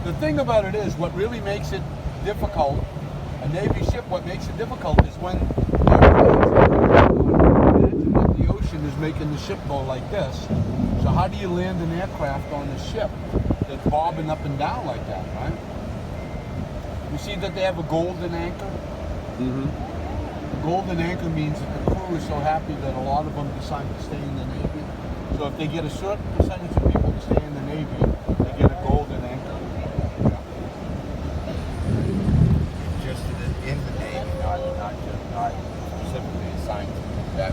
The thing about it is, what really makes it difficult, a Navy ship, what makes it difficult is when imagine that the ocean is making the ship go like this. So how do you land an aircraft on a ship that's bobbing up and down like that, right? You see that they have a golden anchor? Mm-hmm. The golden anchor means that the crew is so happy that a lot of them decide to stay in the Navy. So if they get a certain percentage of people to stay in the Navy, they get a golden anchor. Just in the Navy, not specifically assigned to that.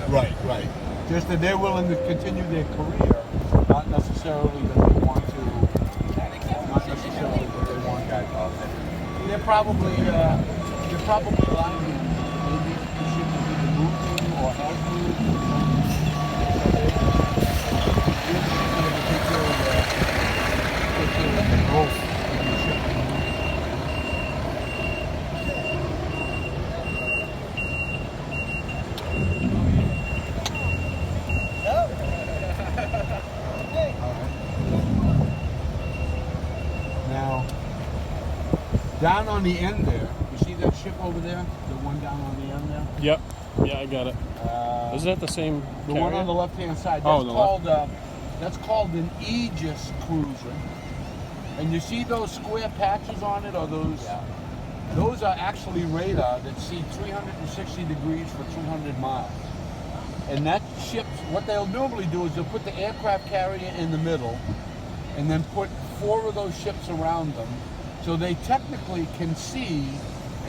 Right. Just that they're willing to continue their career, not necessarily that they want to. Not necessarily that they want that. They're probably lying. Maybe the ship is either moving or has moved. Take care of the growth in the ship. Now, down on the end there, you see that ship over there? The one down on the end there? Yep. Yeah, I got it. Is that the same The carrier? one on the left-hand side. Oh, That's called an Aegis cruiser. And you see those square patches on it, or those? Yeah. Those are actually radar that see 360 degrees for 200 miles. And that ship, what they'll normally do is they'll put the aircraft carrier in the middle, and then put 4 of those ships around them, so they technically can see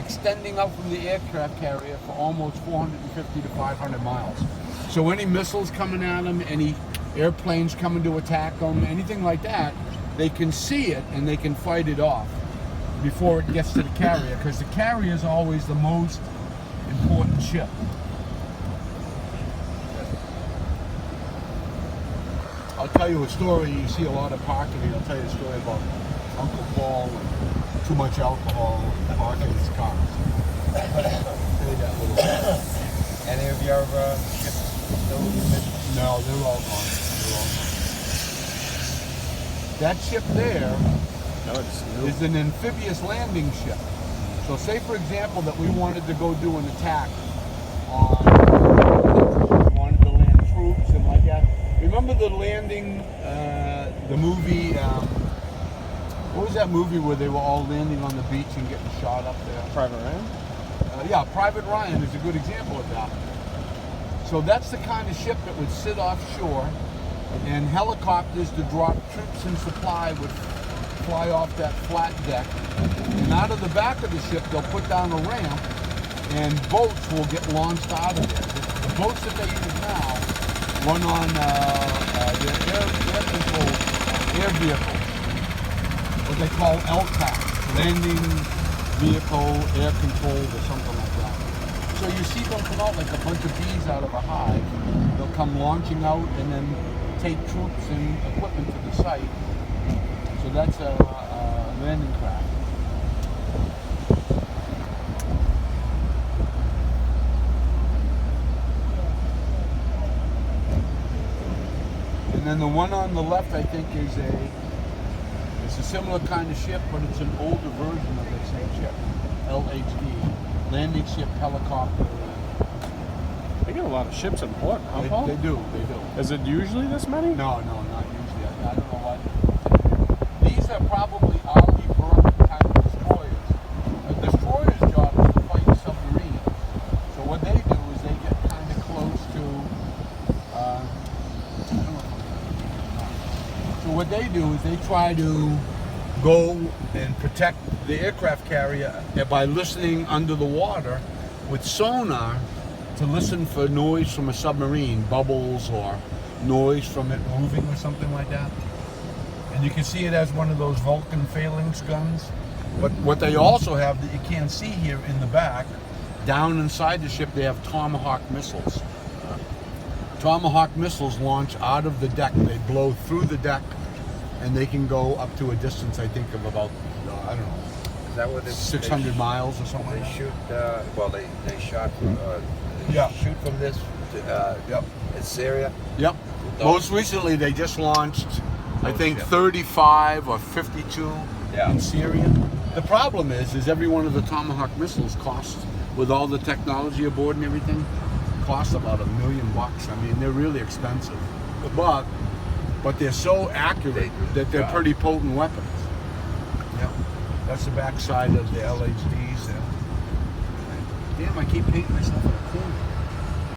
extending out from the aircraft carrier for almost 450 to 500 miles. So any missiles coming at them, any airplanes coming to attack them, anything like that, they can see it and they can fight it off before it gets to the carrier, because the carrier is always the most important ship. I'll tell you a story. You see a lot of parking. I'll tell you a story about Uncle Paul and too much alcohol parking his cars. Any of your ships still in business? No, they're all gone. That ship there is an amphibious landing ship. So say, for example, that we wanted to go do an attack on, we wanted to land troops and like that. Remember the landing, the movie, what was that movie where they were all landing on the beach and getting shot up there? Private Ryan? Yeah, Private Ryan is a good example of that. So that's the kind of ship that would sit offshore, and helicopters to drop troops and supply would fly off that flat deck. And out of the back of the ship, they'll put down a ramp, and boats will get launched out of there. The boats that they use now run on their air-controlled air vehicles, what they call LTAC, landing vehicle air controlled or something like that. So you see them come out like a bunch of bees out of a hive. They'll come launching out and then take troops and equipment to the site. So that's a landing craft. And then the one on the left, I think, is it's a similar kind of ship, but it's an older version of the same ship, LHD, landing ship, helicopter. They get a lot of ships in port, huh, Paul? They do. Is it usually this many? No, not usually. I don't know what. These are probably Army Burke type destroyers. A destroyer's job is to fight submarines. So what they do is they get kind of close to. So what they do is they try to go and protect the aircraft carrier by listening under the water with sonar to listen for noise from a submarine, bubbles or noise from it moving or something like that. And you can see it as one of those Vulcan phalanx guns. But what they also have that you can't see here in the back, down inside the ship, they have Tomahawk missiles. Tomahawk missiles launch out of the deck. They blow through the deck, and they can go up to a distance, I think, of about, I don't know, Is that what 600 miles or something They like that. shoot, they shot from, Yeah. shoot from this to, Yep. in Syria? Yep. Most recently, they just launched I think ships. 35 or 52 Yeah. in Syria. The problem is every one of the Tomahawk missiles costs, with all the technology aboard and everything, costs about $1 million. I mean, they're really expensive, but they're so accurate They do the that they're job. pretty potent weapons. Yeah, that's the backside of the LHDs. Damn, I keep painting myself in a corner.